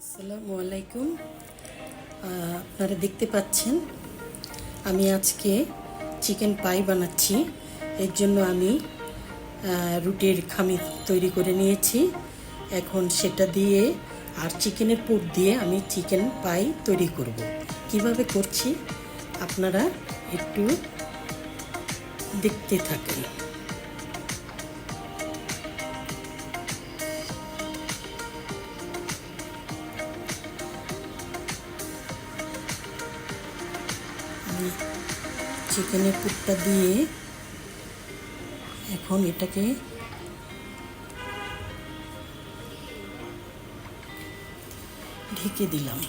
আসসালামু আলাইকুম। আপনারা দেখতে পাচ্ছেন আমি আজকে চিকেন পাই বানাচ্ছি। এর জন্য আমি রুটির খামির তৈরি করে নিয়েছি। এখন সেটা দিয়ে আর চিকেনের পুর দিয়ে আমি চিকেন পাই তৈরি করব। কিভাবে করছি আপনারা একটু দেখতে থাকেন। চিকেনের পুরটা দিয়ে এখন এটাকে ঢেকে দিলাম।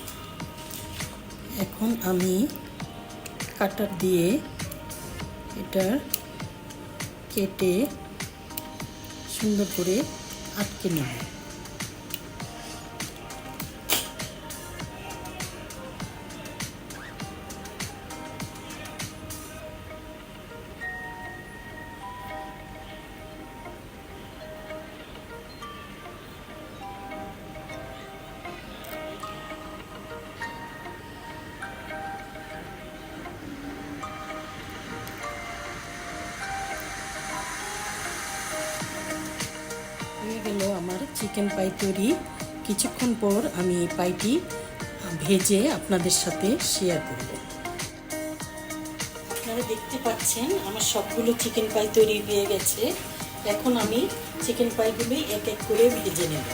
এখন আমি কাটার দিয়ে এটা কেটে সুন্দর করে আটকে নেব। হয়ে গেল আমার চিকেন পাই তৈরি। কিছুক্ষণ পর আমি পাইটি ভেজে আপনাদের সাথে শেয়ার করব। আপনারা দেখতে পাচ্ছেন আমার সবগুলো চিকেন পাই তৈরি হয়ে গেছে। এখন আমি চিকেন পাইগুলি এক এক করে ভেজে নেব।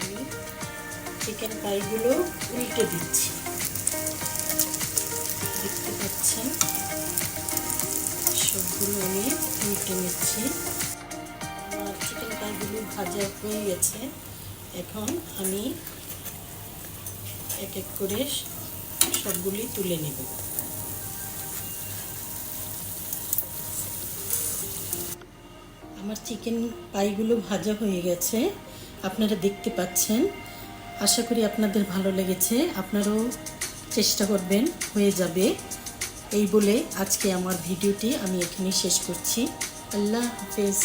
আমি চিকেন পাইগুলো উল্টে দিচ্ছি। দেখতে পাচ্ছেন সবগুলো আমি উল্টে নিচ্ছি। আমার চিকেন পাইগুলো ভাজা হয়ে গেছে। এখন আমি এক এক করে সবগুলি তুলে নেব। আমার চিকেন পাইগুলো ভাজা হয়ে গেছে, আপনারা দেখতে পাচ্ছেন। আশা করি আপনাদের ভালো লেগেছে। আপনারাও চেষ্টা করবেন, হয়ে যাবে। এই বলে আজকে আমার ভিডিওটি আমি এখানে শেষ করছি। আল্লাহ হাফেজ।